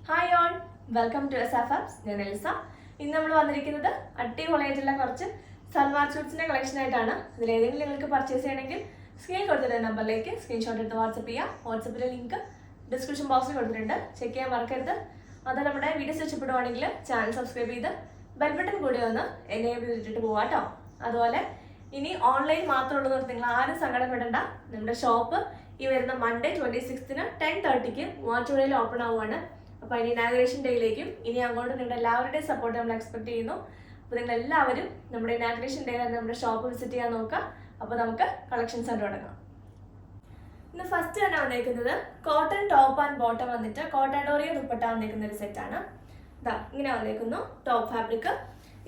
Hi all, welcome to SFFs. ഞാൻ എൽസ. ഇന്ന് നമ്മൾ വന്നിരിക്കുന്നത് അടിപൊളിയായിട്ടുള്ള കുറച്ച് സൽവാർ സ്യൂട്ട്സിന്റെ കളക്ഷൻ ആയിട്ടാണ്. ഇതിലേതെങ്കിലും നിങ്ങൾക്ക് പർച്ചേസ് ചെയ്യണമെങ്കിൽ സ്ക്രീൻ കൊടുത്തിട്ട് നമ്പറിലേക്ക് സ്ക്രീൻഷോട്ട് എടുത്ത് വാട്സപ്പ് ചെയ്യാം. വാട്സപ്പിലെ ലിങ്ക് ഡിസ്ക്രിപ്ഷൻ ബോക്സിൽ കൊടുത്തിട്ടുണ്ട്, ചെക്ക് ചെയ്യാൻ മറക്കരുത്. അത് നമ്മുടെ വീഡിയോസ് ഇഷ്ടപ്പെടുവാണെങ്കിൽ ചാനൽ സബ്സ്ക്രൈബ് ചെയ്ത് ബെൽ ബട്ടൺ കൂടി ഒന്ന് എനേബിൾ ചെയ്തിട്ട് പോവാം കേട്ടോ. അതുപോലെ ഇനി ഓൺലൈൻ മാത്രമുള്ളത് നിങ്ങൾ ആരും സങ്കടപ്പെടേണ്ട. നമ്മുടെ ഷോപ്പ് ഈ വരുന്ന മൺഡേ 26-ന് 10:30-ക്ക് മൂവാറ്റുപുഴയിൽ ഓപ്പൺ ആവുകയാണ്. അപ്പോൾ ഇനി ഇനാഗ്രേഷൻ ഡേയിലേക്കും ഇനി അങ്ങോട്ട് നിങ്ങളുടെ എല്ലാവരുടെയും സപ്പോർട്ട് നമ്മൾ എക്സ്പെക്ട് ചെയ്യുന്നു. അപ്പോൾ നിങ്ങൾ എല്ലാവരും നമ്മുടെ ഇനാഗ്രേഷൻ ഡേ നമ്മുടെ ഷോപ്പ് വിസിറ്റ് ചെയ്യാൻ നോക്കുക. അപ്പോൾ നമുക്ക് കളക്ഷൻസ് കണ്ടു തുടങ്ങാം. ഇന്ന് ഫസ്റ്റ് തന്നെ വന്നിരിക്കുന്നത് കോട്ടൺ ടോപ്പ് ആൻഡ് ബോട്ടം വന്നിട്ട് കോട്ടാഡോറിയ ദുപ്പട്ട വന്നിരിക്കുന്ന ഒരു സെറ്റാണ്. ഇതാ ഇങ്ങനെ വന്നിരിക്കുന്നു ടോപ്പ് ഫാബ്രിക്.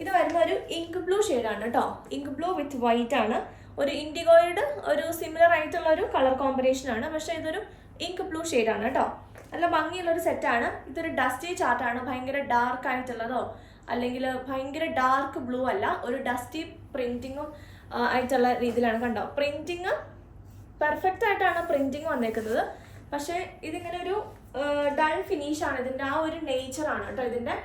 ഇത് വരുന്ന ഒരു ഇങ്ക് ബ്ലൂ ഷെയ്ഡാണ് കേട്ടോ. ഇങ്ക് ബ്ലൂ വിത്ത് വൈറ്റ് ആണ്. ഒരു ഇൻഡിഗോയുടെ ഒരു സിമിലർ ആയിട്ടുള്ള ഒരു കളർ കോമ്പിനേഷൻ ആണ്, പക്ഷെ ഇതൊരു ഇങ്ക് ബ്ലൂ ഷെയ്ഡാണ് കേട്ടോ. നല്ല ഭംഗിയുള്ളൊരു സെറ്റാണ്. ഇതൊരു ഡസ്റ്റി ചാർട്ടാണ്. ഭയങ്കര ഡാർക്ക് ആയിട്ടുള്ളതോ അല്ലെങ്കിൽ ഭയങ്കര ഡാർക്ക് ബ്ലൂ അല്ല, ഒരു ഡസ്റ്റി പ്രിന്റിങ്ങും ആയിട്ടുള്ള രീതിയിലാണ്. കണ്ടോ, പ്രിന്റിങ് പെർഫെക്റ്റ് ആയിട്ടാണ് പ്രിന്റിങ് വന്നേക്കുന്നത്. പക്ഷേ ഇതിങ്ങനെ ഒരു ഡൾ ഫിനിഷാണ്. ഇതിൻ്റെ ആ ഒരു നേച്ചറാണ് കേട്ടോ. ഇതിൻ്റെ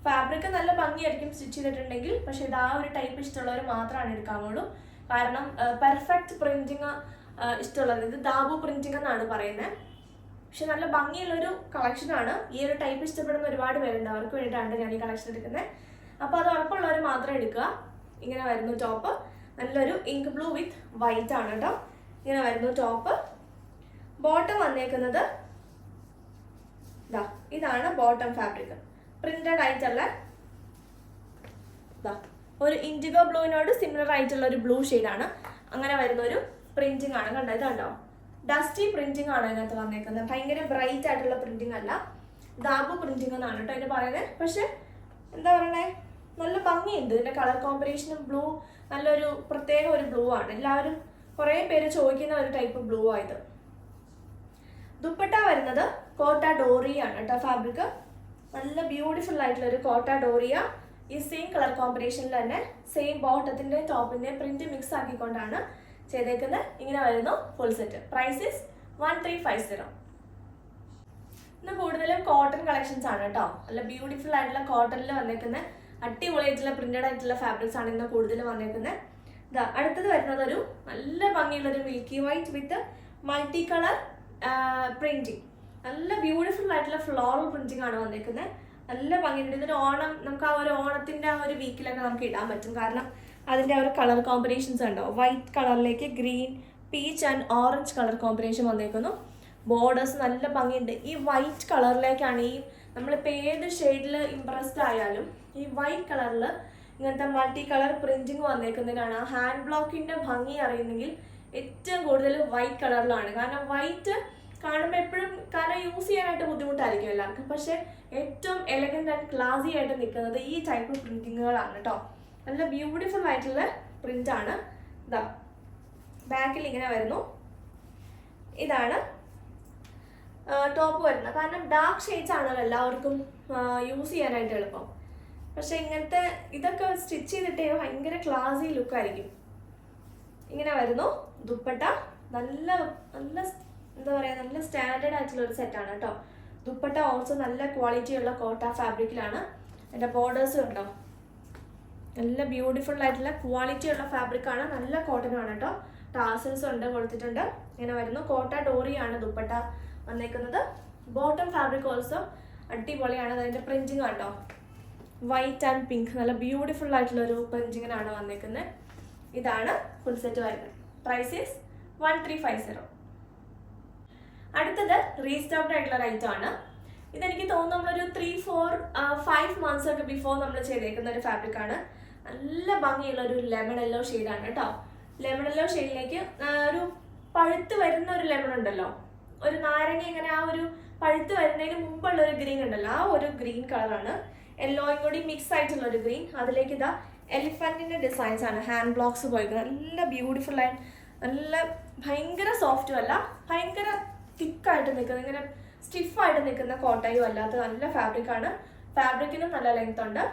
ഫാബ്രിക് നല്ല ഭംഗിയായിരിക്കും സ്റ്റിച്ച് ചെയ്തിട്ടുണ്ടെങ്കിൽ, പക്ഷേ ഇത് ആ ഒരു ടൈപ്പ് ഇഷ്ടമുള്ളവർ മാത്രമാണ് എടുക്കാവുള്ളൂ. കാരണം പെർഫെക്റ്റ് പ്രിന്റിങ് ഇഷ്ടമുള്ളത്, ഇത് ദാബു പ്രിന്റിങ് എന്നാണ് പറയുന്നത്. പക്ഷെ നല്ല ഭംഗിയുള്ളൊരു കളക്ഷനാണ്. ഈ ഒരു ടൈപ്പ് ഇഷ്ടപ്പെടുന്ന ഒരുപാട് പേരുണ്ട്, അവർക്ക് വേണ്ടിയിട്ടാണ് ഞാൻ ഈ കളക്ഷൻ എടുക്കുന്നത്. അപ്പോൾ അത് ഉറപ്പുള്ളവർ മാത്രം എടുക്കുക. ഇങ്ങനെ വരുന്നു ടോപ്പ്. നല്ലൊരു ഇങ്ക് ബ്ലൂ വിത്ത് വൈറ്റ് ആണ് കേട്ടോ. ഇങ്ങനെ വരുന്നു ടോപ്പ്. ബോട്ടം വന്നേക്കുന്നത് ഇതാണ് ബോട്ടം ഫാബ്രിക്. പ്രിന്റഡ് ആയിട്ടുള്ള ഒരു ഇൻഡിഗോ ബ്ലൂവിനോട് സിമിലർ ആയിട്ടുള്ള ഒരു ബ്ലൂ ഷെയ്ഡാണ്. അങ്ങനെ വരുന്ന ഒരു പ്രിന്റിംഗ് ആണ്. കണ്ടോ, ഇതുണ്ടോ, ഡസ്റ്റി പ്രിന്റിംഗ് ആണ് ഇതിനകത്ത് വന്നേക്കുന്നത്. ഭയങ്കര ബ്രൈറ്റ് ആയിട്ടുള്ള പ്രിന്റിംഗ് അല്ല, ദാബു പ്രിന്റിംഗ് എന്നാണ് കേട്ടോ അതിന് പറയുന്നത്. പക്ഷെ എന്താ പറയണേ, നല്ല ഭംഗിയുണ്ട്. ഇതിന്റെ കളർ കോമ്പിനേഷനും ബ്ലൂ നല്ലൊരു പ്രത്യേക ഒരു ബ്ലൂ ആണ്. എല്ലാവരും കുറേ പേര് ചോദിക്കുന്ന ഒരു ടൈപ്പ് ബ്ലൂ ആയത്. ദുപ്പട്ട വരുന്നത് കോട്ട ഡോറിയ ആണ് കേട്ടോ ഫാബ്രിക്. നല്ല ബ്യൂട്ടിഫുൾ ആയിട്ടുള്ള ഒരു കോട്ട ഡോറിയ. ഈ സെയിം കളർ കോമ്പിനേഷനിൽ തന്നെ സെയിം ബോട്ടത്തിന്റെ ടോപ്പിന്റെ പ്രിന്റ് മിക്സ് ആക്കിക്കൊണ്ടാണ് ചെയ്തേക്കുന്നത്. ഇങ്ങനെ വരുന്നു ഫുൾ സെറ്റ്. Price is 1350. ഇന്ന് കൂടുതലും കോട്ടൺ കളക്ഷൻസ് ആണ് കേട്ടോ. നല്ല ബ്യൂട്ടിഫുൾ ആയിട്ടുള്ള കോട്ടണിൽ വന്നേക്കുന്ന അടിപൊളിയായിട്ടുള്ള പ്രിന്റഡ് ആയിട്ടുള്ള ഫാബ്രിക്സ് ആണ് ഇന്ന് കൂടുതലും വന്നേക്കുന്നത്. ഇതാ അടുത്തത് വരുന്നത് ഒരു നല്ല ഭംഗിയുള്ള ഒരു മിൽക്കി വൈറ്റ് വിത്ത് മൾട്ടി കളർ പ്രിന്റിങ്. നല്ല ബ്യൂട്ടിഫുൾ ആയിട്ടുള്ള ഫ്ലോറൽ പ്രിന്റിംഗ് ആണ് വന്നേക്കുന്നത്. നല്ല ഭംഗിയുണ്ട്. ഇതൊരു ഓണം, നമുക്ക് ആ ഒരു ഓണത്തിന്റെ ആ ഒരു വീക്കിലൊക്കെ നമുക്ക് ഇടാൻ പറ്റും. കാരണം അതിൻ്റെ ആ ഒരു കളർ കോമ്പിനേഷൻസ് ഉണ്ടോ. വൈറ്റ് കളറിലേക്ക് green, peach and orange colour combination വന്നേക്കുന്നു. ബോർഡേഴ്സ് നല്ല ഭംഗിയുണ്ട്. ഈ വൈറ്റ് കളറിലേക്കാണ് ഈ നമ്മളിപ്പോൾ ഏത് ഷെയ്ഡിൽ ഇംപ്രസ്ഡ് ആയാലും ഈ വൈറ്റ് കളറിൽ ഇങ്ങനത്തെ മൾട്ടി കളർ പ്രിന്റിങ് വന്നേക്കുന്നതിനാണ് ആ ഹാൻഡ് ബ്ലോക്കിന്റെ ഭംഗി അറിയുന്നെങ്കിൽ ഏറ്റവും കൂടുതൽ വൈറ്റ് കളറിലാണ്. കാരണം വൈറ്റ് കാണുമ്പോൾ എപ്പോഴും കാരണം യൂസ് ചെയ്യാനായിട്ട് ബുദ്ധിമുട്ടായിരിക്കും എല്ലാവർക്കും. പക്ഷെ ഏറ്റവും എലഗന്റ് ആൻഡ് ക്ലാസി ആയിട്ട് നിൽക്കുന്നത് ഈ ടൈപ്പ് പ്രിന്റിങ്ങുകളാണ് കേട്ടോ. നല്ല ബ്യൂട്ടിഫുൾ ആയിട്ടുള്ള പ്രിന്റ് ആണ്. ഇതാ ബാക്കിൽ ഇങ്ങനെ വരുന്നു. ഇതാണ് ടോപ്പ് വരുന്നത്. കാരണം ഡാർക്ക് ഷെയ്ഡ്സ് ആണല്ലോ എല്ലാവർക്കും യൂസ് ചെയ്യാനായിട്ട് എളുപ്പം. പക്ഷെ ഇങ്ങനത്തെ ഇതൊക്കെ സ്റ്റിച്ച് ചെയ്തിട്ടേ ഭയങ്കര ക്ലാസി ലുക്കായിരിക്കും. ഇങ്ങനെ വരുന്നു ദുപ്പട്ട. നല്ല നല്ല എന്താ പറയുക, നല്ല സ്റ്റാൻഡേർഡ് ആയിട്ടുള്ള ഒരു സെറ്റാണ് കേട്ടോ. ദുപ്പട്ട ഓൾസോ നല്ല ക്വാളിറ്റി ഉള്ള കോട്ട ഫാബ്രിക്കിലാണ്. എൻ്റെ ബോർഡേഴ്സ് ഉണ്ടോ, നല്ല ബ്യൂട്ടിഫുൾ ആയിട്ടുള്ള ക്വാളിറ്റി ഉള്ള ഫാബ്രിക്കാണ്. നല്ല കോട്ടൺ ആണ് കേട്ടോ. ടാസൽസ് ഉണ്ട്, കൊടുത്തിട്ടുണ്ട്. ഇങ്ങനെ വരുന്നു. കോട്ട ഡോറിയാണ് ദുപ്പട്ട വന്നേക്കുന്നത്. ബോട്ടം ഫാബ്രിക് ഓൾസോ അടിപൊളിയാണ്. അതിൻ്റെ പ്രിന്റിങ് കണ്ടോ, വൈറ്റ് ആൻഡ് പിങ്ക്. നല്ല ബ്യൂട്ടിഫുൾ ആയിട്ടുള്ള ഒരു പ്രിന്റിങ്ങിനാണ് വന്നേക്കുന്നത്. ഇതാണ് ഫുൾ സെറ്റ് വരുന്നത്. Price is 1350. അടുത്തത് റീസ്റ്റോക്ഡ് ആയിട്ടുള്ള റൈറ്റ് ആണ്. ഇതെനിക്ക് തോന്നുന്നു നമ്മളൊരു 3-4-5 months ഒക്കെ ബിഫോർ നമ്മൾ ചെയ്തേക്കുന്ന ഒരു ഫാബ്രിക് ആണ്. നല്ല ഭംഗിയുള്ള ഒരു ലെമൺ യെല്ലോ ഷെയ്ഡാണ് കേട്ടോ. ലെമൺ യെല്ലോ ഷെയ്ഡിലേക്ക് ഒരു പഴുത്ത് വരുന്ന ഒരു ലെമൺ ഉണ്ടല്ലോ, ഒരു നാരങ്ങ ഇങ്ങനെ ആ ഒരു പഴുത്ത് വരുന്നതിന് മുമ്പുള്ള ഒരു ഗ്രീൻ ഉണ്ടല്ലോ, ആ ഒരു ഗ്രീൻ കളറാണ്. യെല്ലോയും കൂടി മിക്സ് ആയിട്ടുള്ള ഒരു ഗ്രീൻ. അതിലേക്ക് ഇതാ എലിഫന്റിന്റെ ഡിസൈൻസ് ആണ്, ഹാൻഡ് ബ്ലോക്സ് പോയിരിക്കുന്നത്. നല്ല ബ്യൂട്ടിഫുൾ ആൻഡ് നല്ല ഭയങ്കര സോഫ്റ്റും അല്ല ഭയങ്കര തിക്കായിട്ട് നിൽക്കുന്ന, ഇങ്ങനെ സ്റ്റിഫായിട്ട് നിൽക്കുന്ന കോട്ടയും അല്ലാത്ത നല്ല ഫാബ്രിക്കാണ്. ഫാബ്രിക്കിനും നല്ല ലെങ്ത് ഉണ്ട്.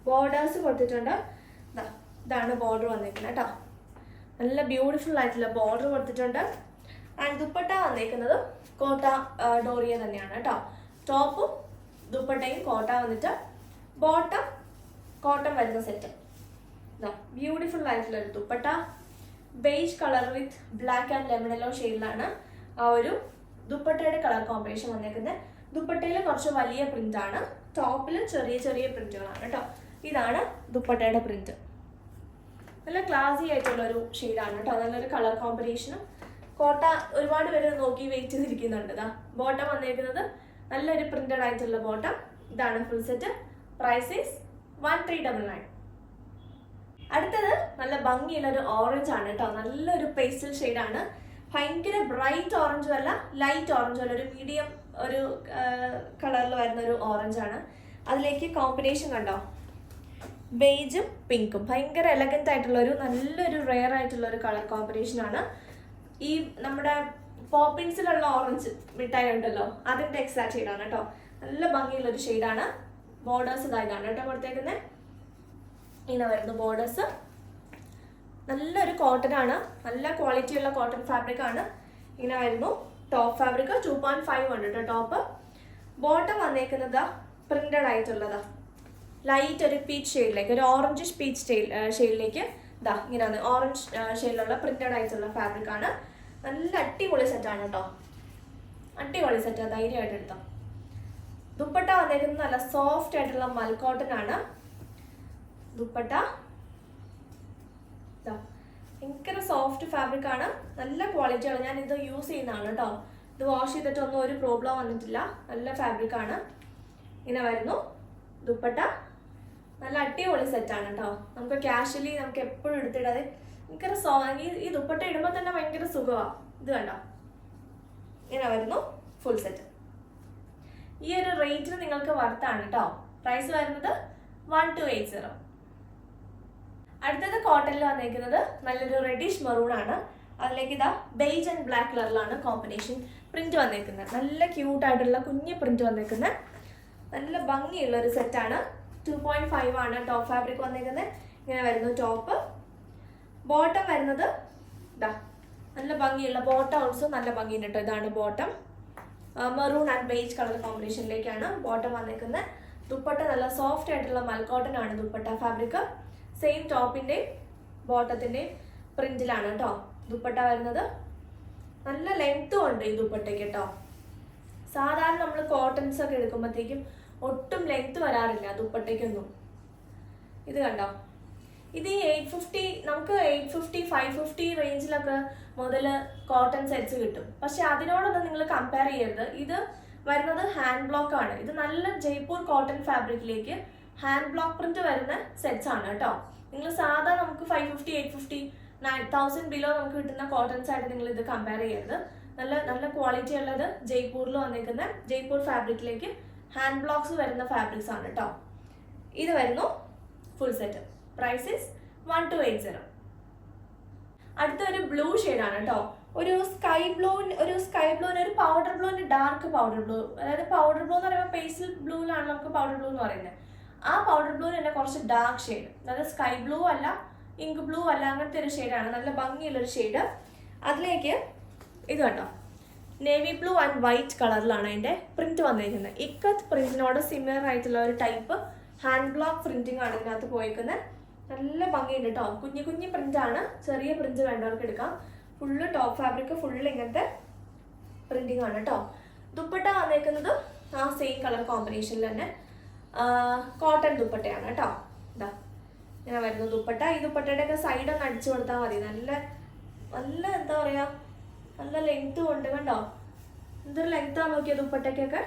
ബോർഡേഴ്സ് കൊടുത്തിട്ടുണ്ട്. ഇതാണ് ബോർഡർ വന്നിരിക്കുന്നത് കേട്ടോ. നല്ല ബ്യൂട്ടിഫുൾ ആയിട്ടുള്ള ബോർഡർ കൊടുത്തിട്ടുണ്ട്. ആൻഡ് ദുപ്പട്ട വന്നിരിക്കുന്നത് കോട്ട ഡോറിയ തന്നെയാണ് കേട്ടോ. ടോപ്പും ദുപ്പട്ടയും കോട്ട വന്നിട്ട് ബോട്ടം കോട്ടൺ വരുന്ന സെറ്റ്. ഇതാ ബ്യൂട്ടിഫുൾ ആയിട്ടുള്ള ഒരു dupatta, beige colour with black and lemon yellow ഷെയ്ഡിലാണ് ആ ഒരു ദുപ്പട്ടയുടെ കളർ കോമ്പിനേഷൻ വന്നേക്കുന്നത്. ദുപ്പട്ടയിൽ കുറച്ച് വലിയ പ്രിന്റ് ആണ്, ടോപ്പിൽ ചെറിയ ചെറിയ പ്രിന്റുകളാണ് കേട്ടോ. ഇതാണ് ദുപ്പട്ടയുടെ പ്രിന്റ്. നല്ല ക്ലാസി ആയിട്ടുള്ള ഒരു ഷെയ്ഡാണ് കേട്ടോ. നല്ലൊരു കളർ കോമ്പിനേഷനും. കോട്ട ഒരുപാട് പേര് നോക്കി വെയിറ്റ് ചെയ്തിരിക്കുന്നുണ്ട്. ഇതാ ബോട്ടം വന്നേക്കുന്നത് നല്ലൊരു പ്രിന്റഡ് ആയിട്ടുള്ള ബോട്ടം. ഇതാണ് ഫുൾ സെറ്റ്. Price is 1399. അടുത്തത് നല്ല ഭംഗിയുള്ള ഒരു ഓറഞ്ച് ആണ് കേട്ടോ. നല്ലൊരു പേസ്റ്റൽ ഷെയ്ഡാണ്. ഭയങ്കര ബ്രൈറ്റ് ഓറഞ്ചും അല്ല ലൈറ്റ് ഓറഞ്ചും അല്ല, ഒരു മീഡിയം ഒരു കളറിൽ വരുന്ന ഒരു ഓറഞ്ച് ആണ്. അതിലേക്ക് കോമ്പിനേഷൻ കണ്ടോ, ബേജും പിങ്കും. ഭയങ്കര എലഗന്റ് ആയിട്ടുള്ള ഒരു നല്ലൊരു റെയർ ആയിട്ടുള്ള ഒരു കളർ കോമ്പിനേഷൻ ആണ്. ഈ നമ്മുടെ പോപ്പിൻസിലുള്ള ഓറഞ്ച് മിഠായി ഉണ്ടല്ലോ, അതിന്റെ എക്സാക്ട് ഷെയ്ഡാണ് കേട്ടോ. നല്ല ഭംഗിയുള്ള ഒരു ഷെയ്ഡാണ്. ബോർഡേഴ്സ് ഇതാണ് കേട്ടോ കൊടുത്തേക്കുന്നത്. ഇങ്ങനെ വരുന്നു ബോർഡേഴ്സ്. നല്ലൊരു കോട്ടൺ ആണ്, നല്ല ക്വാളിറ്റി ഉള്ള കോട്ടൺ ഫാബ്രിക് ആണ്. ഇങ്ങനെ വരുന്നു ടോപ്പ് ഫാബ്രിക്. 2.5 ഉണ്ട് കേട്ടോ ടോപ്പ്. ബോട്ടം വന്നേക്കുന്നത് പ്രിന്റഡ് ആയിട്ടുള്ളതാ, ലൈറ്റ് ഒരു പീച്ച് ഷെയ്ഡിലേക്ക്, ഒരു ഓറഞ്ച് പീച്ച് ഷെയ്ഡിലേക്ക് ഇതാ ഇങ്ങനെ ഓറഞ്ച് ഷെയ്ഡിലുള്ള പ്രിന്റഡ് ആയിട്ടുള്ള ഫാബ്രിക് ആണ്. നല്ല അടിപൊളി സെറ്റാണ് കേട്ടോ, അടിപൊളി സെറ്റ്, ധൈര്യമായിട്ട് എടുത്തോ. ദുപ്പട്ട വന്നേക്കുന്നത് നല്ല സോഫ്റ്റ് ആയിട്ടുള്ള മൽക്കോട്ടൺ ആണ് ദുപ്പട്ട. ഭയങ്കര സോഫ്റ്റ് ഫാബ്രിക് ആണ്, നല്ല ക്വാളിറ്റിയാണ്. ഞാൻ ഇത് യൂസ് ചെയ്യുന്നതാണ് കേട്ടോ. ഇത് വാഷ് ചെയ്തിട്ടൊന്നും ഒരു പ്രോബ്ലം വന്നിട്ടില്ല, നല്ല ഫാബ്രിക് ആണ്. ഇങ്ങനെ വരുന്നു ദുപ്പട്ട. നല്ല അടിപൊളി സെറ്റാണ് കേട്ടോ. നമുക്ക് കാഷ്വലി നമുക്ക് എപ്പോഴും എടുത്തിടാതെ ഭയങ്കര ഈ ദുപ്പട്ട ഇടുമ്പോൾ തന്നെ ഭയങ്കര സുഖമാണ്. ഇത് കണ്ടോ, ഇങ്ങനെ വരുന്നു ഫുൾ സെറ്റ്. ഈ ഒരു റേറ്റിന് നിങ്ങൾക്ക് വർത്താണ് കേട്ടോ. പ്രൈസ് വരുന്നത് 1280. അടുത്തത് കോട്ടണിൽ വന്നേക്കുന്നത് നല്ലൊരു റെഡിഷ് മെറൂൺ ആണ്. അതിലേക്ക് ഇതാ ബേജ് ആൻഡ് ബ്ലാക്ക് കളറിലാണ് കോമ്പിനേഷൻ പ്രിന്റ് വന്നേക്കുന്നത്. നല്ല ക്യൂട്ടായിട്ടുള്ള കുഞ്ഞ് പ്രിന്റ് വന്നേക്കുന്നത്. നല്ല ഭംഗിയുള്ള ഒരു സെറ്റാണ്. 2.5 ആണ് ടോപ്പ് ഫാബ്രിക് വന്നേക്കുന്നത്. ഇങ്ങനെ വരുന്നു ടോപ്പ്. ബോട്ടം വരുന്നത് ഇതാ നല്ല ഭംഗിയുള്ള ബോട്ടം, ഓൾസോ നല്ല ഭംഗിയുണ്ട് കേട്ടോ. ഇതാണ് bottom. Maroon and beige colour കോമ്പിനേഷനിലേക്കാണ് ബോട്ടം വന്നേക്കുന്നത്. ദുപ്പട്ട നല്ല സോഫ്റ്റ് ആയിട്ടുള്ള മൽക്കോട്ടൺ ആണ് ദുപ്പട്ട ഫാബ്രിക്. സെയിം ടോപ്പിൻ്റെയും ബോട്ടത്തിൻ്റെയും പ്രിന്റിലാണ് കേട്ടോ ദുപ്പട്ട വരുന്നത്. നല്ല ലെങ്ത്തും ഉണ്ട് ഈ ദുപ്പട്ടയ്ക്ക് കേട്ടോ. സാധാരണ നമ്മൾ കോട്ടൺസ് ഒക്കെ എടുക്കുമ്പോഴത്തേക്കും ഒട്ടും ലെങ്ത് വരാറില്ല ദുപ്പട്ടയ്ക്കൊന്നും. ഇത് കണ്ടോ, ഇത് 850, നമുക്ക് 850 550 റേഞ്ചിലൊക്കെ മുതൽ കോട്ടൺ സെറ്റ്സ് കിട്ടും. പക്ഷെ അതിനോടൊന്നും നിങ്ങൾ കമ്പയർ ചെയ്യരുത്. ഇത് വരുന്നത് ഹാൻഡ് ബ്ലോക്ക് ആണ്. ഇത് നല്ല ജയ്പൂർ കോട്ടൺ ഫാബ്രിക്കിലേക്ക് ഹാൻഡ് ബ്ലോക്ക് പ്രിന്റ് വരുന്ന സെറ്റ്സ് ആണ് കേട്ടോ. നിങ്ങൾ സാധാ നമുക്ക് 550 850 9000 ബിലോ നമുക്ക് കിട്ടുന്ന കോട്ടൺസ് ആയിട്ട് നിങ്ങൾ ഇത് കമ്പയർ ചെയ്യരുത്. നല്ല നല്ല ക്വാളിറ്റി ഉള്ളത് ജയ്പൂരിൽ വന്നിരിക്കുന്ന ജയ്പൂർ ഫാബ്രിക്കിലേക്ക് ഹാൻഡ് ബ്ലോക്സ് വരുന്ന ഫാബ്രിക്സ് ആണ് കേട്ടോ. ഇത് വരുന്നു ഫുൾ സെറ്റ്. Price is 1280. അടുത്ത ഒരു ബ്ലൂ ഷെയ്ഡാണ് കേട്ടോ. ഒരു സ്കൈ ബ്ലൂവിന് ഒരു പൗഡർ ബ്ലൂവിന്റെ ഡാർക്ക് പൗഡർ ബ്ലൂ, അതായത് പൗഡർ ബ്ലൂ എന്ന് പറയുമ്പോൾ പേസ്റ്റൽ ബ്ലൂവിലാണ് നമുക്ക് പൗഡർ ബ്ലൂ എന്ന് പറയുന്നത്. ആ പൗഡർ ബ്ലൂവിന് തന്നെ കുറച്ച് ഡാർക്ക് ഷെയ്ഡ്, അതായത് സ്കൈ ബ്ലൂ അല്ല, ഇങ്ക് ബ്ലൂ അല്ല, അങ്ങനത്തെ ഒരു ഷെയ്ഡാണ്. നല്ല ഭംഗിയുള്ളൊരു ഷെയ്ഡ്. അതിലേക്ക് ഇത് കണ്ടോ, നേവി ബ്ലൂ ആൻഡ് വൈറ്റ് കളറിലാണ് അതിൻ്റെ പ്രിന്റ് വന്നിരിക്കുന്നത്. ഇക്കത്ത് പ്രിന്റിനോട് സിമിലർ ആയിട്ടുള്ള ഒരു ടൈപ്പ് ഹാൻഡ് ബ്ലോക്ക് പ്രിന്റിംഗ് ആണ് ഇതിനകത്ത് പോയിരിക്കുന്നത്. നല്ല ഭംഗിയുണ്ട് കേട്ടോ. കുഞ്ഞു കുഞ്ഞു പ്രിന്റ് ആണ്, ചെറിയ പ്രിന്റ് വേണ്ടവർക്ക് എടുക്കാം. ഫുള്ള് ടോപ്പ് ഫാബ്രിക് ഫുള്ള് ഇങ്ങനത്തെ പ്രിന്റിംഗ് ആണ് കേട്ടോ. ദുപ്പട്ട വന്നേക്കുന്നത് ആ സെയിം കളർ കോമ്പിനേഷനിൽ തന്നെ കോട്ടൺ ദുപ്പട്ടയാണ് കേട്ടോ. ഇതാ ഇങ്ങനെ വരുന്ന ദുപ്പട്ട. ഈ ദുപ്പട്ടയുടെ ഒക്കെ സൈഡ് ഒന്ന് അടിച്ചു കൊടുത്താൽ മതി. നല്ല നല്ല എന്താ പറയുക, നല്ല ലെങ്ത്തും ഉണ്ട് കണ്ടോ. എന്തൊരു ലെങ്ത്താണ് നോക്കിയ ദുപ്പട്ടയ്ക്കൊക്കെ.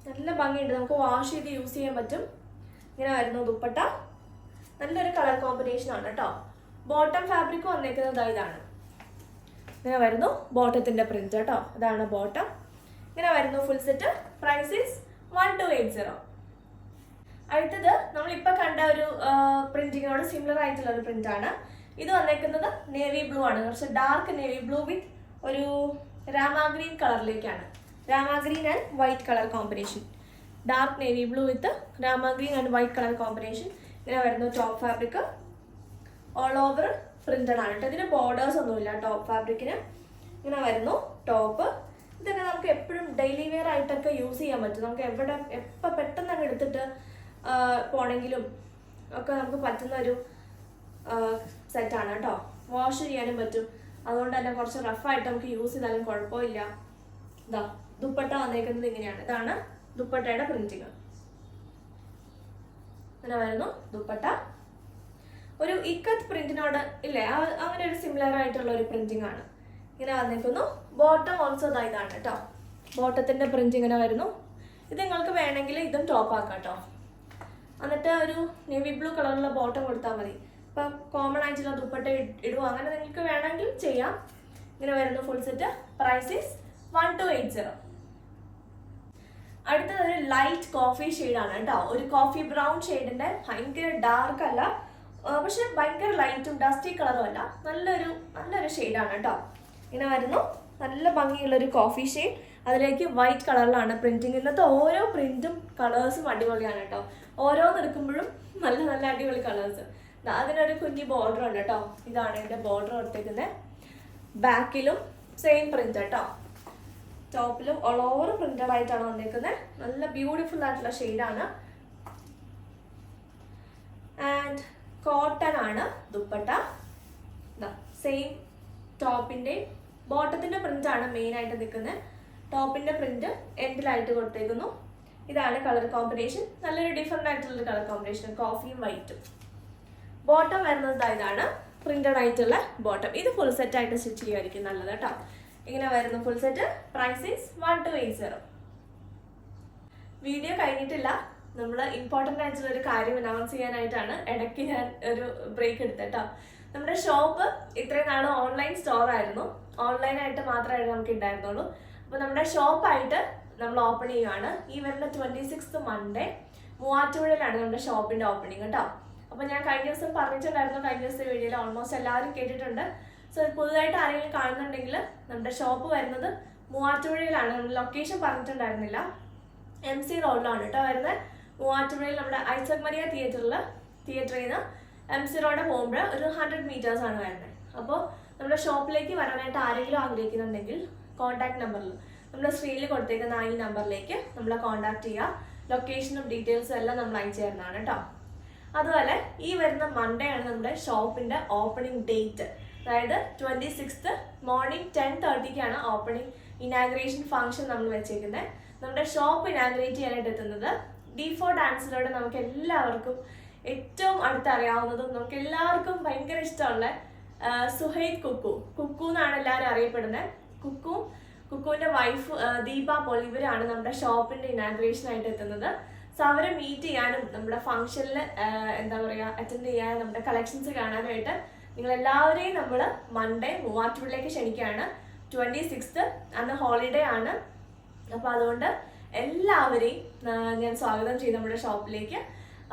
നല്ല ഭംഗിയുണ്ട്, നമുക്ക് വാഷ് ചെയ്ത് യൂസ് ചെയ്യാൻ പറ്റും. ഇങ്ങനെ വരുന്നു ദുപ്പട്ട. നല്ലൊരു കളർ കോമ്പിനേഷൻ ആണ് കേട്ടോ. ബോട്ടം ഫാബ്രിക് വന്നേക്കുന്നത് ഇതാണ്. ഇങ്ങനെ വരുന്നു ബോട്ടത്തിന്റെ പ്രിന്റ് കേട്ടോ. ഇതാണ് ബോട്ടം. ഇങ്ങനെ വരുന്നു ഫുൾ സെറ്റ്. Price is 1280. അടുത്തത് നമ്മളിപ്പോൾ കണ്ട ഒരു പ്രിന്റിങ്ങിനോട് സിമിലർ ആയിട്ടുള്ള ഒരു പ്രിന്റ് ആണ്. ഇത് വന്നേക്കുന്നത് നേവി ബ്ലൂ ആണ്. കുറച്ച് ഡാർക്ക് നേവി ബ്ലൂ വിത്ത് ഒരു രാമാഗ്രീൻ കളറിലേക്കാണ്. Rama green and white colour combination. Dark navy blue with rama green and white colour combination. ഇങ്ങനെ വരുന്നു top fabric. All over printed ആണ് കേട്ടോ. ഇതിന് ബോർഡേഴ്സ് ഒന്നുമില്ല ടോപ്പ് ഫാബ്രിക്കിന്. ഇങ്ങനെ വരുന്നു ടോപ്പ്. ഇതൊക്കെ നമുക്ക് എപ്പോഴും ഡെയിലി വെയർ ആയിട്ടൊക്കെ യൂസ് ചെയ്യാൻ പറ്റും. നമുക്ക് എപ്പോൾ പെട്ടെന്ന് അങ്ങ് എടുത്തിട്ട് പോണെങ്കിലും ഒക്കെ നമുക്ക് പറ്റുന്ന ഒരു സെറ്റാണ് കേട്ടോ. വാഷ് ചെയ്യാനും പറ്റും. അതുകൊണ്ട് തന്നെ കുറച്ച് റഫായിട്ട് നമുക്ക് യൂസ് ചെയ്താലും കുഴപ്പമില്ല. ഇതാ ദുപ്പട്ട വന്നേക്കുന്നത് ഇങ്ങനെയാണ്. ഇതാണ് ദുപ്പട്ടയുടെ പ്രിന്റിങ്. ഇങ്ങനെ വരുന്നു ദുപ്പട്ട. ഒരു ഇക്കത്ത് പ്രിന്റിനോട് ഇല്ലേ, അങ്ങനെ ഒരു സിമിലർ ആയിട്ടുള്ള ഒരു പ്രിന്റിംഗ് ആണ് ഇങ്ങനെ വന്നേക്കുന്നു. ബോട്ടം ഓൾസോ ഇതാണ് കേട്ടോ. ബോട്ടത്തിന്റെ പ്രിന്റ് ഇങ്ങനെ വരുന്നു. ഇത് നിങ്ങൾക്ക് വേണമെങ്കിൽ ഇതും ടോപ്പ് ആക്കാം കേട്ടോ. എന്നിട്ട് ഒരു നേവി ബ്ലൂ കളറുള്ള ബോട്ടം കൊടുത്താൽ മതി. ഇപ്പം കോമൺ ആയിട്ടുള്ള ദുപ്പട്ട ഇടുക, അങ്ങനെ നിങ്ങൾക്ക് വേണമെങ്കിൽ ചെയ്യാം. ഇങ്ങനെ വരുന്നു ഫുൾ സെറ്റ്. Price is 1280. അടുത്തത് ഒരു ലൈറ്റ് കോഫി ഷെയ്ഡാണ് കേട്ടോ. ഒരു കോഫി ബ്രൗൺ ഷെയ്ഡിന്റെ, ഭയങ്കര ഡാർക്ക് അല്ല, പക്ഷെ ഭയങ്കര ലൈറ്റും ഡസ്റ്റി കളറും അല്ല, നല്ലൊരു ഷെയ്ഡാണ് കേട്ടോ. ഇങ്ങനെ വരുന്നു. നല്ല ഭംഗിയുള്ളൊരു കോഫി ഷെയ്ഡ്. അതിലേക്ക് വൈറ്റ് കളറിലാണ് പ്രിന്റിങ്. ഇന്നത്തെ ഓരോ പ്രിന്റും കളേഴ്സും അടിപൊളിയാണ് കേട്ടോ. ഓരോന്ന് എടുക്കുമ്പോഴും നല്ല അടിപൊളി കളേഴ്സ്. അതിനൊരു കുഞ്ഞി ബോർഡർ ഉണ്ട് കേട്ടോ. ഇതാണ് എൻ്റെ ബോർഡർ എടുത്തേക്കുന്നത്. ബാക്കിലും സെയിം പ്രിന്റ് കേട്ടോ. ടോപ്പിലും ഓൾ ഓവർ പ്രിന്റഡ് ആയിട്ടാണ് വന്നേക്കുന്നത്. നല്ല ബ്യൂട്ടിഫുൾ ആയിട്ടുള്ള ഷെയ്ഡാണ്. ആൻഡ് കോട്ടൺ ആണ് ദുപ്പട്ട. സെയിം ടോപ്പിന്റെ ബോട്ടത്തിന്റെ പ്രിന്റ് ആണ് മെയിൻ ആയിട്ട് നിൽക്കുന്നത്. ടോപ്പിന്റെ പ്രിന്റ് എൻഡിലായിട്ട് കൊടുത്തേക്കുന്നു. ഇതാണ് കളർ കോമ്പിനേഷൻ. നല്ലൊരു ഡിഫറെന്റ് ആയിട്ടുള്ള കളർ കോമ്പിനേഷൻ, കോഫിയും വൈറ്റും. ബോട്ടം വരുന്നത് ഇതാണ്, പ്രിന്റഡ് ആയിട്ടുള്ള ബോട്ടം. ഇത് ഫുൾ സെറ്റ് ആയിട്ട് സ്റ്റിച്ച് ചെയ്യുമായിരിക്കും നല്ലത് കേട്ടോ. ഇങ്ങനെ വരുന്നു full set. Price is 1280. Video കഴിഞ്ഞിട്ടില്ല. നമ്മൾ ഇമ്പോർട്ടൻ്റ് ആയിട്ടുള്ള ഒരു കാര്യം അനൗൺസ് ചെയ്യാനായിട്ടാണ് ഇടയ്ക്ക് ഞാൻ ഒരു ബ്രേക്ക് എടുത്തത് കേട്ടോ. നമ്മുടെ ഷോപ്പ് ഇത്രയും നാൾ ഓൺലൈൻ സ്റ്റോർ ആയിരുന്നു. ഓൺലൈനായിട്ട് മാത്രമായിട്ട് നമുക്ക് ഉണ്ടായിരുന്നുള്ളൂ. അപ്പോൾ നമ്മുടെ ഷോപ്പായിട്ട് നമ്മൾ ഓപ്പൺ ചെയ്യുകയാണ്. ഈ വരുന്ന 26th മൺഡേ മൂവാറ്റുപുഴയിലാണ് നമ്മുടെ ഷോപ്പിന്റെ ഓപ്പണിങ് കേട്ടോ. അപ്പോൾ ഞാൻ കഴിഞ്ഞ ദിവസം പറഞ്ഞിട്ടുണ്ടായിരുന്നു, കഴിഞ്ഞ ദിവസത്തെ വീഡിയോയിൽ ഓൾമോസ്റ്റ് എല്ലാവരും കേട്ടിട്ടുണ്ട്. സോ പുതുതായിട്ട് ആരെങ്കിലും കാണുന്നുണ്ടെങ്കിൽ നമ്മുടെ ഷോപ്പ് വരുന്നത് മൂവാറ്റുപുഴയിലാണ്. നമ്മൾ ലൊക്കേഷൻ പറഞ്ഞിട്ടുണ്ടായിരുന്നില്ല. MC റോഡിലാണ് കേട്ടോ വരുന്നത്. മൂവാറ്റുപുഴയിൽ നമ്മുടെ ഐസക് മരിയ തിയേറ്ററിൽ നിന്ന് MC റോഡ് പോകുമ്പോൾ ഒരു 100 meters ആണ് വരുന്നത്. അപ്പോൾ നമ്മുടെ ഷോപ്പിലേക്ക് വരാനായിട്ട് ആരെങ്കിലും ആഗ്രഹിക്കുന്നുണ്ടെങ്കിൽ കോൺടാക്ട് നമ്പറിൽ നമ്മുടെ സ്ക്രീനിൽ കൊടുത്തേക്കുന്ന ഈ നമ്പറിലേക്ക് നമ്മളെ കോൺടാക്ട് ചെയ്യുക. ലൊക്കേഷനും ഡീറ്റെയിൽസും എല്ലാം നമ്മൾ അയച്ചു തരുന്നതാണ് കേട്ടോ. അതുപോലെ ഈ വരുന്ന മൺഡേ ആണ് നമ്മുടെ ഷോപ്പിന്റെ ഓപ്പണിംഗ് ഡേറ്റ്. അതായത് 26th morning 10:30 opening inauguration function നമ്മൾ വെച്ചേക്കുന്നത്. നമ്മുടെ ഷോപ്പ് ഇനാഗ്രേറ്റ് ചെയ്യാനായിട്ട് എത്തുന്നത് D4 ഡാൻസിലൂടെ നമുക്ക് എല്ലാവർക്കും ഏറ്റവും അടുത്തറിയാവുന്നതും നമുക്ക് എല്ലാവർക്കും ഭയങ്കര ഇഷ്ടമുള്ള സുഹൈദ് കുക്കു എന്നാണ് എല്ലാവരും അറിയപ്പെടുന്നത്. കുക്കുവിന്റെ വൈഫ് ദീപ പോൾ, ഇവരാണ് നമ്മുടെ ഷോപ്പിന്റെ ഇനാഗ്രേഷൻ ആയിട്ട് എത്തുന്നത്. സോ അവരെ മീറ്റ് ചെയ്യാനും നമ്മുടെ ഫംഗ്ഷനിൽ എന്താ പറയുക അറ്റൻഡ് ചെയ്യാനും നമ്മുടെ കളക്ഷൻസ് കാണാനായിട്ട് നിങ്ങൾ എല്ലാവരെയും നമ്മൾ മൺഡേ മൂവാറ്റുപുഴയിലേക്ക് ക്ഷണിക്കുകയാണ്. 26th അന്ന് ഹോളിഡേ ആണ്. അപ്പോൾ അതുകൊണ്ട് എല്ലാവരെയും ഞാൻ സ്വാഗതം ചെയ്തു നമ്മുടെ ഷോപ്പിലേക്ക്.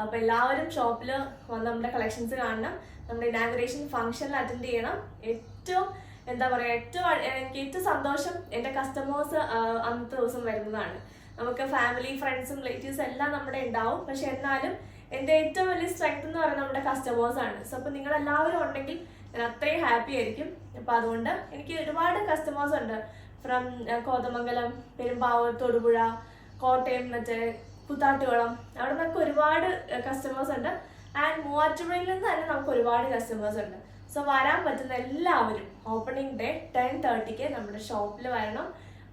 അപ്പോൾ എല്ലാവരും ഷോപ്പിൽ വന്ന് നമ്മുടെ കളക്ഷൻസ് കാണണം, നമ്മുടെ ഇനാഗ്രേഷൻ ഫംഗ്ഷനിൽ അറ്റൻഡ് ചെയ്യണം. ഏറ്റവും എന്താ പറയുക, എനിക്ക് ഏറ്റവും സന്തോഷം എൻ്റെ കസ്റ്റമേഴ്സ് അന്നത്തെ ദിവസം വരുന്നതാണ്. നമുക്ക് ഫാമിലി ഫ്രണ്ട്സും റിലേറ്റീവ്സും എല്ലാം നമ്മുടെ ഉണ്ടാവും. പക്ഷെ എന്നാലും എൻ്റെ ഏറ്റവും വലിയ സ്ട്രെങ്ത് എന്ന് പറയുന്നത് നമ്മുടെ കസ്റ്റമേഴ്സാണ്. സോ അപ്പോൾ നിങ്ങളെല്ലാവരും ഉണ്ടെങ്കിൽ ഞാൻ അത്രയും ഹാപ്പി ആയിരിക്കും. അപ്പോൾ അതുകൊണ്ട് എനിക്ക് ഒരുപാട് കസ്റ്റമേഴ്സ് ഉണ്ട്. ഫ്രം കോതമംഗലം, പെരുമ്പാവൂർ, തൊടുപുഴ, കോട്ടയം, മറ്റേ കുത്താട്ടുകുളം, അവിടെ നിന്നൊക്കെ ഒരുപാട് കസ്റ്റമേഴ്സ് ഉണ്ട്. ആൻഡ് മൂവാറ്റുപുഴയിൽ നിന്ന് തന്നെ നമുക്ക് ഒരുപാട് കസ്റ്റമേഴ്സ് ഉണ്ട്. സോ വരാൻ പറ്റുന്ന എല്ലാവരും ഓപ്പണിംഗ് ഡേ 10:30 നമ്മുടെ ഷോപ്പിൽ വരണം.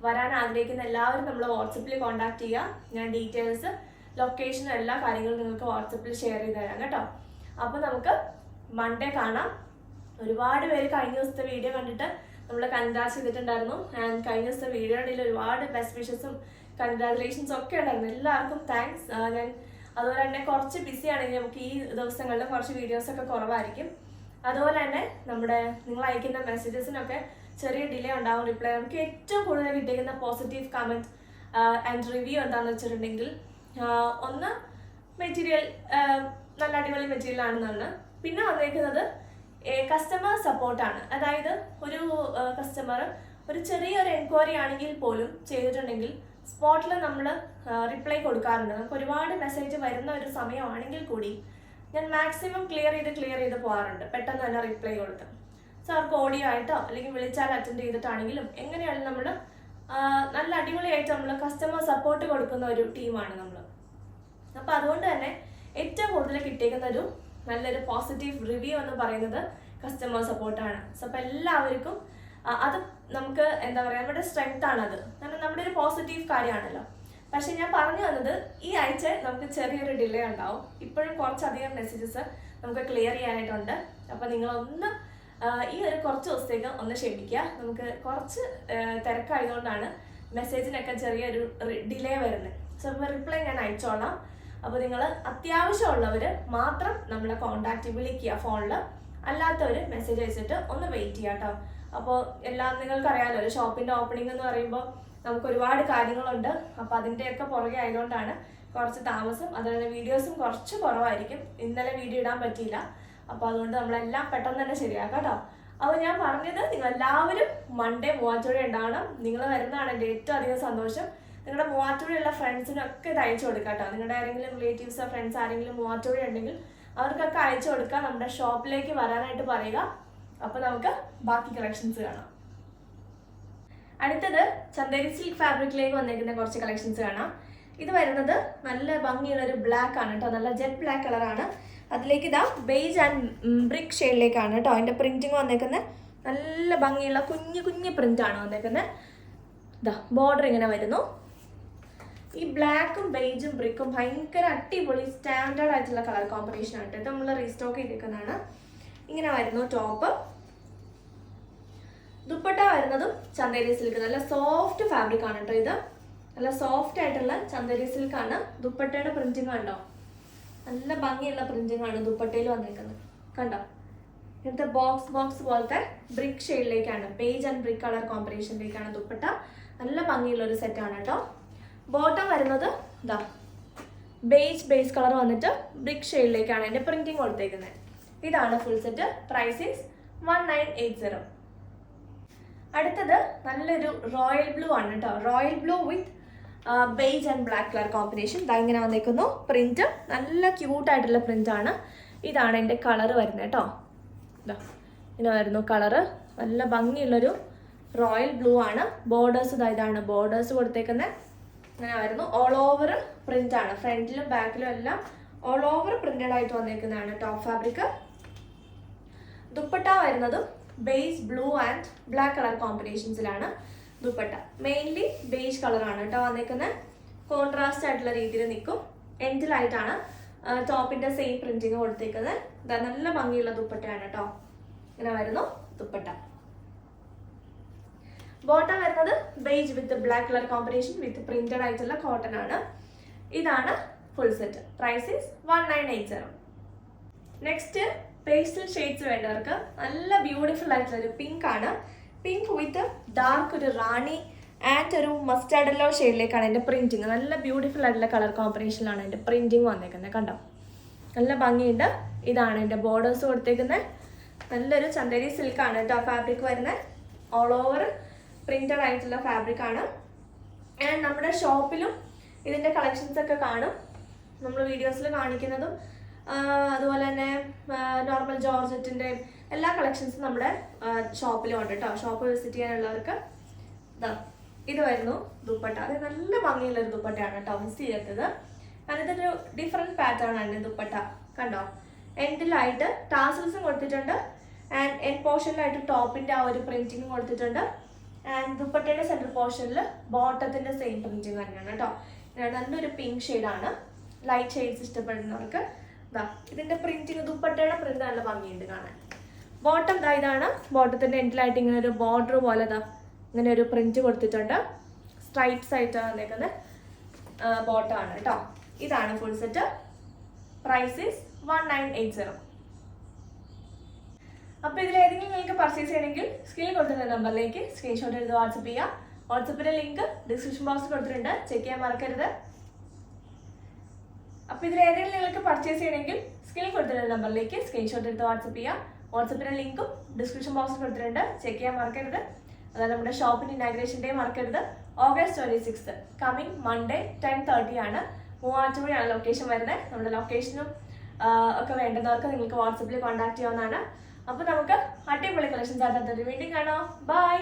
വരാൻ ആഗ്രഹിക്കുന്ന എല്ലാവരും നമ്മൾ വാട്സപ്പിൽ കോൺടാക്ട് ചെയ്യുക. ഞാൻ ഡീറ്റെയിൽസ്, ലൊക്കേഷനും എല്ലാ കാര്യങ്ങളും നിങ്ങൾക്ക് വാട്സപ്പിൽ ഷെയർ ചെയ്ത് തരാം കേട്ടോ. അപ്പോൾ നമുക്ക് മൺഡേ കാണാം. ഒരുപാട് പേര് കഴിഞ്ഞ ദിവസത്തെ വീഡിയോ കണ്ടിട്ട് നമ്മൾ കൺഗ്രാറ്റ്സ് ചെയ്തിട്ടുണ്ടായിരുന്നു. ആൻഡ് കഴിഞ്ഞ ദിവസത്തെ വീഡിയോയിൽ ഒരുപാട് ബെസ്റ്റ് വിഷസും കൺഗ്രാജുലേഷൻസും ഒക്കെ ഉണ്ടായിരുന്നു. എല്ലാവർക്കും താങ്ക്സ്. ഞാൻ അതുപോലെ തന്നെ കുറച്ച് ബിസി ആണെങ്കിൽ നമുക്ക് ഈ ദിവസങ്ങളിൽ കുറച്ച് വീഡിയോസൊക്കെ കുറവായിരിക്കും. അതുപോലെ തന്നെ നമ്മുടെ നിങ്ങൾ അയക്കുന്ന മെസ്സേജസിനൊക്കെ ചെറിയ ഡിലേ ഉണ്ടാവും റിപ്ലൈ. നമുക്ക് ഏറ്റവും കൂടുതൽ കിട്ടിയിരിക്കുന്ന പോസിറ്റീവ് കമൻറ്റ് ആൻഡ് റിവ്യൂ എന്താണെന്ന് വെച്ചിട്ടുണ്ടെങ്കിൽ, ഒന്ന് മെറ്റീരിയൽ നല്ല അടിപൊളി മെറ്റീരിയൽ ആണെന്നാണ്. പിന്നെ വന്നേക്കുന്നത് കസ്റ്റമർ സപ്പോർട്ടാണ്. അതായത് ഒരു കസ്റ്റമർ ഒരു ചെറിയൊരു എൻക്വയറി ആണെങ്കിൽ പോലും ചെയ്തിട്ടുണ്ടെങ്കിൽ സ്പോട്ടിൽ നമ്മൾ റിപ്ലൈ കൊടുക്കാറുണ്ട്. നമുക്ക് ഒരുപാട് മെസ്സേജ് വരുന്ന ഒരു സമയമാണെങ്കിൽ കൂടി ഞാൻ മാക്സിമം ക്ലിയർ ചെയ്ത് പോകാറുണ്ട്, പെട്ടെന്ന് തന്നെ റിപ്ലൈ കൊടുത്ത്. സോ അവർക്ക് ഓഡിയോ ആയിട്ടോ അല്ലെങ്കിൽ വിളിച്ചാൽ അറ്റൻഡ് ചെയ്തിട്ടാണെങ്കിലും എങ്ങനെയാണെങ്കിലും നമ്മൾ നല്ല അടിപൊളിയായിട്ട് നമ്മൾ കസ്റ്റമർ സപ്പോർട്ട് കൊടുക്കുന്ന ഒരു ടീമാണ് നമ്മൾ. അപ്പോൾ അതുകൊണ്ട് തന്നെ ഏറ്റവും കൂടുതൽ കിട്ടിയേക്കുന്ന ഒരു നല്ലൊരു പോസിറ്റീവ് റിവ്യൂ എന്ന് പറയുന്നത് കസ്റ്റമർ സപ്പോർട്ടാണ്. സോ അപ്പോൾ എല്ലാവർക്കും അത് നമുക്ക് എന്താ പറയുക, നമ്മുടെ സ്ട്രെങ്ത് ആണത്, കാരണം നമ്മുടെ ഒരു പോസിറ്റീവ് കാര്യമാണല്ലോ. പക്ഷെ ഞാൻ പറഞ്ഞു വന്നത്, ഈ ആഴ്ച നമുക്ക് ചെറിയൊരു ഡിലേ ഉണ്ടാവും. ഇപ്പോഴും കുറച്ചധികം മെസ്സേജസ് നമുക്ക് ക്ലിയർ ചെയ്യാനായിട്ടുണ്ട്. അപ്പോൾ നിങ്ങളൊന്ന് ഈ ഒരു കുറച്ച് ദിവസത്തേക്ക് ഒന്ന് ക്ഷമിക്കുക. നമുക്ക് കുറച്ച് തിരക്കായതുകൊണ്ടാണ് മെസ്സേജിനൊക്കെ ചെറിയൊരു ഡിലേ വരുന്നത്. സോ അപ്പോൾ റിപ്ലൈ ഞാൻ അയച്ചോളാം. അപ്പോൾ നിങ്ങൾ അത്യാവശ്യമുള്ളവർ മാത്രം നമ്മളെ കോൺടാക്റ്റ് വിളിക്കുക ഫോണിൽ, അല്ലാത്തവർ മെസ്സേജ് അയച്ചിട്ട് ഒന്ന് വെയിറ്റ് ചെയ്യുക കേട്ടോ. അപ്പോൾ എല്ലാം നിങ്ങൾക്കറിയാമല്ലോ, ഒരു ഷോപ്പിൻ്റെ ഓപ്പണിംഗ് എന്ന് പറയുമ്പോൾ നമുക്ക് ഒരുപാട് കാര്യങ്ങളുണ്ട്. അപ്പോൾ അതിൻ്റെയൊക്കെ പുറകെ ആയതുകൊണ്ടാണ് കുറച്ച് താമസം. അതുപോലെ വീഡിയോസും കുറച്ച് കുറവായിരിക്കും. ഇന്നലെ വീഡിയോ ഇടാൻ പറ്റിയില്ല. അപ്പോൾ അതുകൊണ്ട് നമ്മളെല്ലാം പെട്ടെന്ന് തന്നെ ശരിയാക്കാം കേട്ടോ. അപ്പോൾ ഞാൻ പറഞ്ഞത്, നിങ്ങളെല്ലാവരും മൺഡേ മൂവാറ്റുപുഴ ഉണ്ടാവണം. നിങ്ങൾ വരുന്നതാണ് എൻ്റെ ഏറ്റവും അധികം സന്തോഷം. നിങ്ങളുടെ മൂവാറ്റുപുഴയുള്ള ഫ്രണ്ട്സിനൊക്കെ ഇത് അയച്ചു കൊടുക്കുക കേട്ടോ. നിങ്ങളുടെ ആരെങ്കിലും റിലേറ്റീവ്സോ ഫ്രണ്ട്സ് ആരെങ്കിലും മൂവാറ്റുപുഴ ഉണ്ടെങ്കിൽ അവർക്കൊക്കെ അയച്ചു കൊടുക്കുക. നമ്മുടെ ഷോപ്പിലേക്ക് വരാനായിട്ട് പറയുക. അപ്പോൾ നമുക്ക് ബാക്കി കളക്ഷൻസ് കാണാം. അടുത്തത് ചന്ദേരി സിൽക്ക് ഫാബ്രിക്കിലേക്ക് വന്നിരിക്കുന്ന കുറച്ച് കളക്ഷൻസ് കാണാം. ഇത് വരുന്നത് നല്ല ഭംഗിയുള്ള ഒരു ബ്ലാക്ക് ആണ് കേട്ടോ, നല്ല ജെറ്റ് ബ്ലാക്ക് കളറാണ്. അതിലേക്ക് ഇതാ ബേജ് ആൻഡ് ബ്രിക്ക് ഷെയ്ഡിലേക്കാണ് കേട്ടോ അതിൻ്റെ പ്രിന്റിങ് വന്നേക്കുന്നത്. നല്ല ഭംഗിയുള്ള കുഞ്ഞു കുഞ്ഞു പ്രിന്റാണ് വന്നേക്കുന്നത്. ഇതാ ബോർഡർ ഇങ്ങനെ വരുന്നു. ഈ ബ്ലാക്കും ബേജും ബ്രിക്കും ഭയങ്കര അടിപൊളി സ്റ്റാൻഡേർഡ് ആയിട്ടുള്ള കളർ കോമ്പിനേഷൻ ആണ്. ഇത് നമ്മൾ റീസ്റ്റോക്ക് ചെയ്തിരിക്കുന്നതാണ്. ഇങ്ങനെ വരുന്നു ടോപ്പ്. ദുപ്പട്ട വരുന്നതും ചന്ദേരി സിൽക്ക്, നല്ല സോഫ്റ്റ് ഫാബ്രിക് ആണ് കേട്ടോ. ഇത് നല്ല സോഫ്റ്റ് ആയിട്ടുള്ള ചന്ദേരി സിൽക്ക് ആണ്. ദുപ്പട്ടയുടെ പ്രിന്റിങ് കണ്ടോ, നല്ല ഭംഗിയുള്ള പ്രിന്റിങ് ആണ് ദുപ്പട്ടയിൽ വന്നിരിക്കുന്നത്. കണ്ടോ, ഇങ്ങനത്തെ ബോക്സ് പോലത്തെ ബ്രിക്ക് ഷെയ്ഡിലേക്കാണ്, ബേജ് ആൻഡ് ബ്രിക്ക് കളർ കോമ്പിനേഷനിലേക്കാണ് ദുപ്പട്ട. നല്ല ഭംഗിയുള്ള ഒരു സെറ്റാണ് കേട്ടോ. ബോട്ടം വരുന്നത് ഇതാ ബേസ് കളർ വന്നിട്ട് ബ്രിക്ക് ഷെയ്ഡിലേക്കാണ് എൻ്റെ പ്രിന്റിങ് കൊടുത്തേക്കുന്നത്. ഇതാണ് ഫുൾ സെറ്റ്. Price is 1980. അടുത്തത് നല്ലൊരു റോയൽ ബ്ലൂ ആണ് കേട്ടോ. Royal blue with beige and black colour combination. ഇതാ ഇങ്ങനെ വന്നേക്കുന്നു പ്രിന്റ്. നല്ല ക്യൂട്ടായിട്ടുള്ള പ്രിന്റാണ്. ഇതാണ് എൻ്റെ കളറ് വരുന്നത് കേട്ടോ. ഇതാ ഇങ്ങനെ വരുന്നു കളറ്. നല്ല ഭംഗിയുള്ളൊരു റോയൽ ബ്ലൂ ആണ്. ബോർഡേഴ്സ് ഇതാണ് ബോർഡേഴ്സ് കൊടുത്തേക്കുന്നത്. ഇങ്ങനെ വരുന്നു. ഓൾ ഓവർ പ്രിന്റ് ആണ്, ഫ്രണ്ടിലും ബാക്കിലും എല്ലാം ഓൾ ഓവർ പ്രിന്റഡ് ആയിട്ട് വന്നേക്കുന്നതാണ് ടോപ്പ് ഫാബ്രിക്. ദുപ്പട്ട വരുന്നതും base blue and black colour കോമ്പിനേഷൻസിലാണ് ദുപ്പട്ട. മെയിൻലി ബേജ് കളറാണ് കേട്ടോ വന്നേക്കുന്നത്. കോൺട്രാസ്റ്റ് ആയിട്ടുള്ള രീതിയിൽ നിൽക്കും. എൻഡിലായിട്ടാണ് ടോപ്പിന്റെ സെയിം പ്രിന്റിങ് കൊടുത്തേക്കുന്നത്. ഇതാ നല്ല ഭംഗിയുള്ള ദുപ്പട്ടയാണ് കേട്ടോ. ഇങ്ങനെ വരുന്നു ദുപ്പട്ട. ബോട്ടം വരുന്നത് beige with black colour combination with printed ആയിട്ടുള്ള കോട്ടൺ ആണ്. ഇതാണ് full set. Price is 1980. Next pastel shades വേണ്ടവർക്ക് നല്ല ബ്യൂട്ടിഫുൾ ആയിട്ടുള്ള ഒരു പിങ്ക് ആണ്. പിങ്ക് വിത്ത് ഡാർക്ക് ഒരു റാണി ആൻഡ് ഒരു മസ്റ്റാർഡ് യെല്ലോ ഷെയ്ഡിലേക്കാണ് എൻ്റെ പ്രിന്റിങ്. നല്ല ബ്യൂട്ടിഫുൾ ആയിട്ടുള്ള കളർ കോമ്പിനേഷനിലാണ് എൻ്റെ പ്രിന്റിങ് വന്നേക്കുന്നത്. കണ്ടോ, നല്ല ഭംഗിയുണ്ട്. ഇതാണ് എൻ്റെ ബോർഡേഴ്സ് കൊടുത്തേക്കുന്നത്. നല്ലൊരു ചന്ദേരി സിൽക്കാണ് കേട്ടോ ഫാബ്രിക് വരുന്നത്. ഓൾ ഓവർ പ്രിന്റഡ് ആയിട്ടുള്ള ഫാബ്രിക് ആണ്. ആൻഡ് നമ്മുടെ ഷോപ്പിലും ഇതിൻ്റെ കളക്ഷൻസ് ഒക്കെ കാണും. നമ്മൾ വീഡിയോസിൽ കാണിക്കുന്നതും അതുപോലെ തന്നെ നോർമൽ ജോർജറ്റിൻ്റെ എല്ലാ കളക്ഷൻസും നമ്മുടെ ഷോപ്പിലും ഉണ്ട് കേട്ടോ. ഷോപ്പ് വിസിറ്റ് ചെയ്യാനുള്ളവർക്ക് ഇതാ ഇത് വരുന്നു ദുപ്പട്ട. അത് നല്ല ഭംഗിയുള്ളൊരു ദുപ്പട്ടയാണ് കേട്ടോ, മിസ് ചെയ്തത്. കാരണം ഇതൊരു ഡിഫറെൻറ്റ് പാറ്റേൺ ആണ് ദുപ്പട്ട. കണ്ടോ, എൻഡിലായിട്ട് ടാസൽസും കൊടുത്തിട്ടുണ്ട് ആൻഡ് എൻഡ് പോർഷനിലായിട്ട് ടോപ്പിൻ്റെ ആ ഒരു പ്രിന്റിങ് കൊടുത്തിട്ടുണ്ട്. ആൻഡ് ദുപ്പട്ടയുടെ സെൻട്രൽ പോർഷനിൽ ബോട്ടത്തിൻ്റെ സെയിം പ്രിന്റിങ് തന്നെയാണ് കേട്ടോ. നല്ലൊരു പിങ്ക് ഷെയ്ഡാണ്. ലൈറ്റ് ഷെയ്ഡ്സ് ഇഷ്ടപ്പെടുന്നവർക്ക് ഇതാ ഇതിൻ്റെ പ്രിന്റിങ്, ദുപ്പട്ടയുടെ പ്രിന്റ് നല്ല ഭംഗിയുണ്ട് കാണാൻ. ബോട്ടം ഇതാണ്. ബോട്ടത്തിൻ്റെ എൻഡിലായിട്ട് ഇങ്ങനെ ഒരു ബോർഡർ പോലെ ഇങ്ങനെ ഒരു പ്രിന്റ് കൊടുത്തിട്ടുണ്ട്. സ്ട്രൈപ്സ് ആയിട്ട് വന്നേക്കുന്ന ബോട്ടമാണ് കേട്ടോ. ഇതാണ് ഫുൾ സെറ്റ്. Price is 1980. അപ്പോൾ ഇതിലേതെങ്കിലും നിങ്ങൾക്ക് പർച്ചേസ് ചെയ്യണമെങ്കിൽ സ്ക്രീനിൽ കൊടുത്തിട്ടുള്ള നമ്പറിലേക്ക് സ്ക്രീൻഷോട്ട് എടുത്ത് വാട്സപ്പ് ചെയ്യുക. വാട്സപ്പിൻ്റെ ലിങ്ക് ഡിസ്ക്രിപ്ഷൻ ബോക്സിൽ കൊടുത്തിട്ടുണ്ട്, ചെക്ക് ചെയ്യാൻ മറക്കരുത്. അപ്പോൾ ഇതിലേതെങ്കിലും നിങ്ങൾക്ക് പർച്ചേസ് ചെയ്യണമെങ്കിൽ സ്ക്രീനിൽ കൊടുത്തിട്ടുള്ള നമ്പറിലേക്ക് സ്ക്രീൻഷോട്ട് എടുത്ത് വാട്സപ്പ് ചെയ്യുക. വാട്സപ്പിൻ്റെ ലിങ്കും ഡിസ്ക്രിപ്ഷൻ ബോക്സിൽ കൊടുത്തിട്ടുണ്ട്, ചെക്ക് ചെയ്യാൻ മറക്കരുത്. അതായത് നമ്മുടെ ഷോപ്പിൻ്റെ ഇനാഗ്രേഷൻ ഡേ മറക്കരുത്. August 26 കമ്മിങ് മൺഡേ 10:30 ആണ്. മൂവാറ്റുപുഴയാണ് ലൊക്കേഷൻ വരുന്നത്. നമ്മുടെ ലൊക്കേഷനും ഒക്കെ വേണ്ടുന്നവർക്ക് നിങ്ങൾക്ക് വാട്സപ്പിൽ കോൺടാക്ട് ചെയ്യാവുന്നതാണ്. അപ്പോൾ നമുക്ക് അടിപൊളി കളക്ഷൻസ് ആയിട്ട് വീണ്ടും കാണാം. ബൈ.